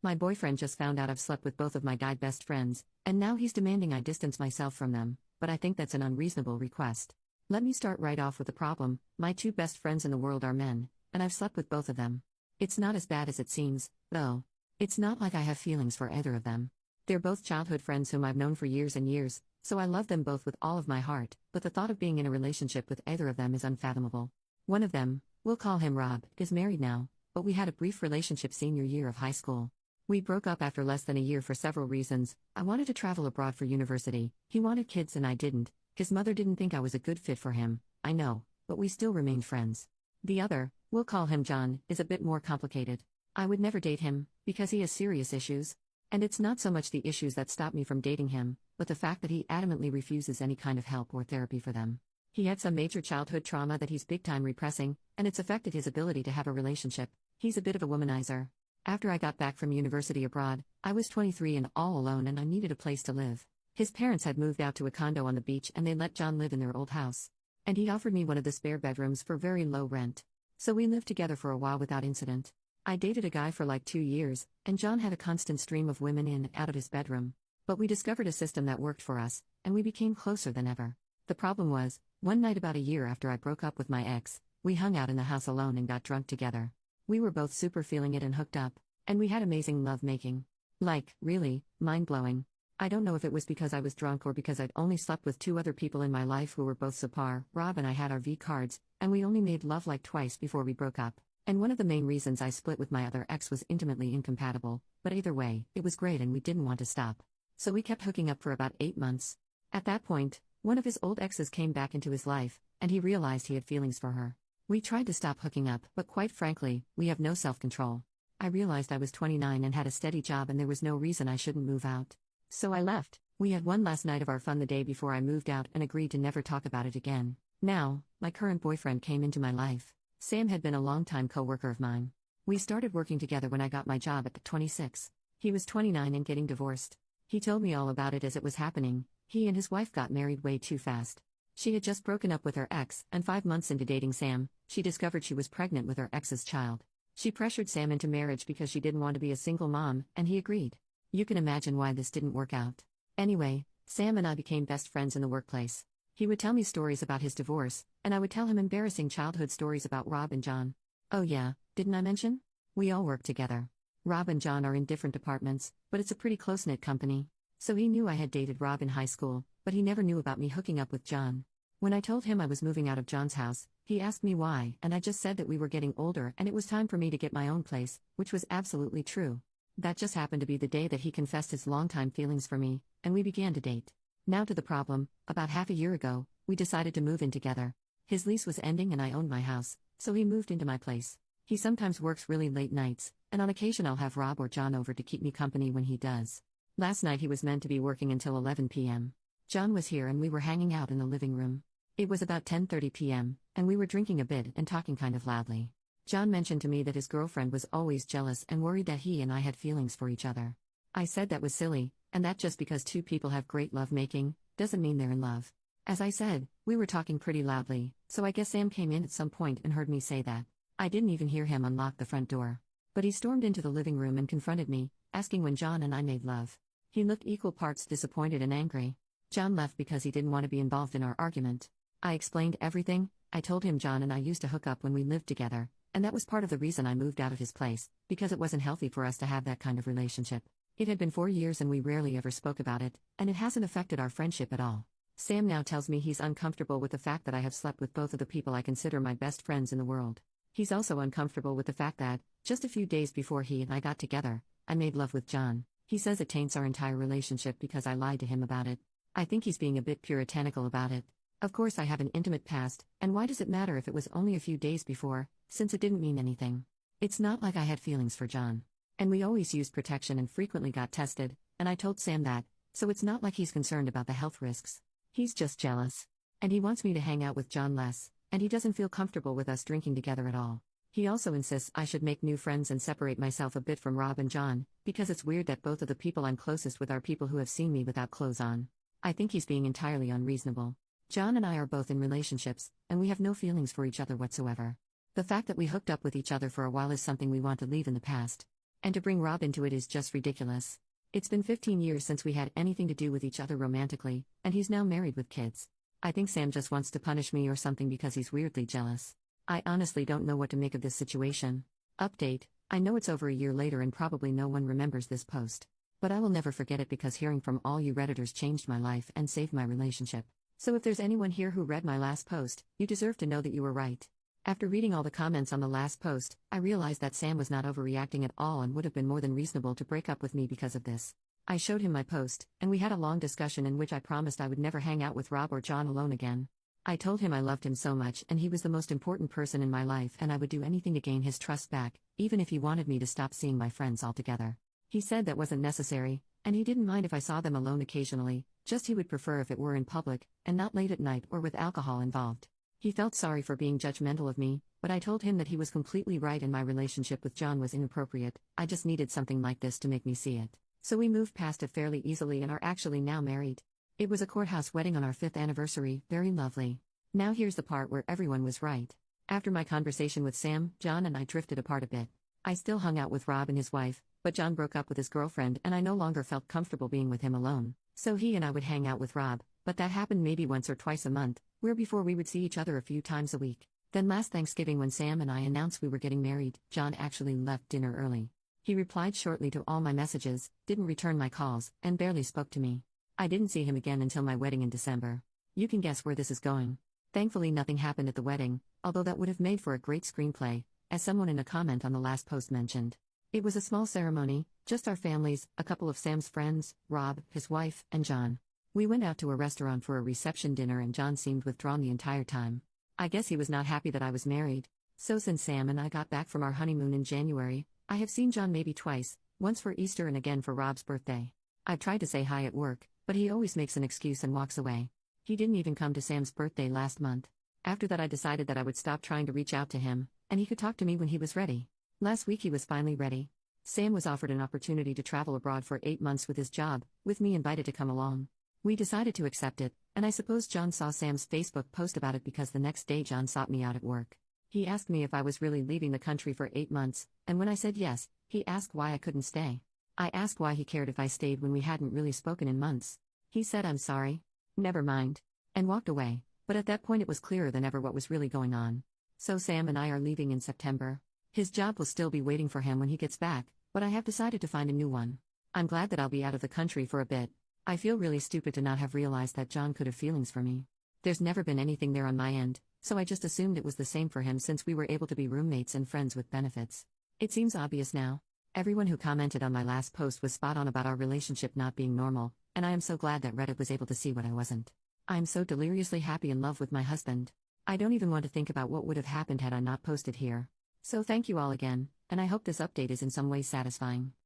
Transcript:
My boyfriend just found out I've slept with both of my guy best friends, and now he's demanding I distance myself from them, but I think that's an unreasonable request. Let me start right off with the problem. My two best friends in the world are men, and I've slept with both of them. It's not as bad as it seems, though. It's not like I have feelings for either of them. They're both childhood friends whom I've known for years and years, so I love them both with all of my heart, but the thought of being in a relationship with either of them is unfathomable. One of them, we'll call him Rob, is married now, but we had a brief relationship senior year of high school. We broke up after less than a year for several reasons. I wanted to travel abroad for university, he wanted kids and I didn't, his mother didn't think I was a good fit for him, I know, but we still remained friends. The other, we'll call him John, is a bit more complicated. I would never date him, because he has serious issues. And it's not so much the issues that stop me from dating him, but the fact that he adamantly refuses any kind of help or therapy for them. He had some major childhood trauma that he's big time repressing, and it's affected his ability to have a relationship. He's a bit of a womanizer. After I got back from university abroad, I was 23 and all alone and I needed a place to live. His parents had moved out to a condo on the beach and they let John live in their old house. And he offered me one of the spare bedrooms for very low rent. So we lived together for a while without incident. I dated a guy for like 2 years, and John had a constant stream of women in and out of his bedroom. But we discovered a system that worked for us, and we became closer than ever. The problem was, one night about a year after I broke up with my ex, we hung out in the house alone and got drunk together. We were both super feeling it and hooked up, and we had amazing love making. Like, really, mind-blowing. I don't know if it was because I was drunk or because I'd only slept with 2 other people in my life who were both subpar. Rob and I had our V cards, and we only made love like twice before we broke up. And one of the main reasons I split with my other ex was intimately incompatible, but either way, it was great and we didn't want to stop. So we kept hooking up for about 8 months. At that point, one of his old exes came back into his life, and he realized he had feelings for her. We tried to stop hooking up, but quite frankly, we have no self-control. I realized I was 29 and had a steady job and there was no reason I shouldn't move out. So I left. We had one last night of our fun the day before I moved out and agreed to never talk about it again. Now, my current boyfriend came into my life. Sam had been a long-time co-worker of mine. We started working together when I got my job at 26. He was 29 and getting divorced. He told me all about it as it was happening. He and his wife got married way too fast. She had just broken up with her ex, and 5 months into dating Sam, she discovered she was pregnant with her ex's child. She pressured Sam into marriage because she didn't want to be a single mom, and he agreed. You can imagine why this didn't work out. Anyway, Sam and I became best friends in the workplace. He would tell me stories about his divorce, and I would tell him embarrassing childhood stories about Rob and John. Oh yeah, didn't I mention? We all work together. Rob and John are in different departments, but it's a pretty close-knit company. So he knew I had dated Rob in high school, but he never knew about me hooking up with John. When I told him I was moving out of John's house, he asked me why, and I just said that we were getting older and it was time for me to get my own place, which was absolutely true. That just happened to be the day that he confessed his longtime feelings for me, and we began to date. Now to the problem. About half a year ago, we decided to move in together. His lease was ending and I owned my house, so he moved into my place. He sometimes works really late nights, and on occasion I'll have Rob or John over to keep me company when he does. Last night he was meant to be working until 11 p.m. John was here and we were hanging out in the living room. It was about 10:30 p.m., and we were drinking a bit and talking kind of loudly. John mentioned to me that his girlfriend was always jealous and worried that he and I had feelings for each other. I said that was silly, and that just because 2 people have great lovemaking, doesn't mean they're in love. As I said, we were talking pretty loudly, so I guess Sam came in at some point and heard me say that. I didn't even hear him unlock the front door. But he stormed into the living room and confronted me, asking when John and I made love. He looked equal parts disappointed and angry. John left because he didn't want to be involved in our argument. I explained everything. I told him John and I used to hook up when we lived together, and that was part of the reason I moved out of his place, because it wasn't healthy for us to have that kind of relationship. It had been 4 years and we rarely ever spoke about it, and it hasn't affected our friendship at all. Sam now tells me he's uncomfortable with the fact that I have slept with both of the people I consider my best friends in the world. He's also uncomfortable with the fact that, just a few days before he and I got together, I made love with John. He says it taints our entire relationship because I lied to him about it. I think he's being a bit puritanical about it. Of course I have an intimate past, and why does it matter if it was only a few days before, since it didn't mean anything? It's not like I had feelings for John. And we always used protection and frequently got tested, and I told Sam that, so it's not like he's concerned about the health risks. He's just jealous. And he wants me to hang out with John less, and he doesn't feel comfortable with us drinking together at all. He also insists I should make new friends and separate myself a bit from Rob and John, because it's weird that both of the people I'm closest with are people who have seen me without clothes on. I think he's being entirely unreasonable. John and I are both in relationships, and we have no feelings for each other whatsoever. The fact that we hooked up with each other for a while is something we want to leave in the past. And to bring Rob into it is just ridiculous. It's been 15 years since we had anything to do with each other romantically, and he's now married with kids. I think Sam just wants to punish me or something because he's weirdly jealous. I honestly don't know what to make of this situation. Update: I know it's over a year later and probably no one remembers this post. But I will never forget it because hearing from all you Redditors changed my life and saved my relationship. So if there's anyone here who read my last post, you deserve to know that you were right. After reading all the comments on the last post, I realized that Sam was not overreacting at all and would have been more than reasonable to break up with me because of this. I showed him my post, and we had a long discussion in which I promised I would never hang out with Rob or John alone again. I told him I loved him so much and he was the most important person in my life and I would do anything to gain his trust back, even if he wanted me to stop seeing my friends altogether. He said that wasn't necessary, and he didn't mind if I saw them alone occasionally, just he would prefer if it were in public, and not late at night or with alcohol involved. He felt sorry for being judgmental of me, but I told him that he was completely right and my relationship with John was inappropriate. I just needed something like this to make me see it. So we moved past it fairly easily and are actually now married. It was a courthouse wedding on our 5th anniversary, very lovely. Now here's the part where everyone was right. After my conversation with Sam, John and I drifted apart a bit. I still hung out with Rob and his wife, but John broke up with his girlfriend and I no longer felt comfortable being with him alone. So he and I would hang out with Rob, but that happened maybe once or twice a month, where before we would see each other a few times a week. Then last Thanksgiving when Sam and I announced we were getting married, John actually left dinner early. He replied shortly to all my messages, didn't return my calls, and barely spoke to me. I didn't see him again until my wedding in December. You can guess where this is going. Thankfully nothing happened at the wedding, although that would have made for a great screenplay, as someone in a comment on the last post mentioned. It was a small ceremony, just our families, a couple of Sam's friends, Rob, his wife, and John. We went out to a restaurant for a reception dinner and John seemed withdrawn the entire time. I guess he was not happy that I was married. So since Sam and I got back from our honeymoon in January, I have seen John maybe twice, once for Easter and again for Rob's birthday. I've tried to say hi at work, but he always makes an excuse and walks away. He didn't even come to Sam's birthday last month. After that I decided that I would stop trying to reach out to him, and he could talk to me when he was ready. Last week he was finally ready. Sam was offered an opportunity to travel abroad for 8 months with his job, with me invited to come along. We decided to accept it, and I suppose John saw Sam's Facebook post about it because the next day John sought me out at work. He asked me if I was really leaving the country for 8 months, and when I said yes, he asked why I couldn't stay. I asked why he cared if I stayed when we hadn't really spoken in months. He said I'm sorry. Never mind. And walked away, but at that point it was clearer than ever what was really going on. So Sam and I are leaving in September. His job will still be waiting for him when he gets back, but I have decided to find a new one. I'm glad that I'll be out of the country for a bit. I feel really stupid to not have realized that John could have feelings for me. There's never been anything there on my end, so I just assumed it was the same for him since we were able to be roommates and friends with benefits. It seems obvious now. Everyone who commented on my last post was spot on about our relationship not being normal, and I am so glad that Reddit was able to see what I wasn't. I am so deliriously happy in love with my husband. I don't even want to think about what would have happened had I not posted here. So thank you all again, and I hope this update is in some way satisfying.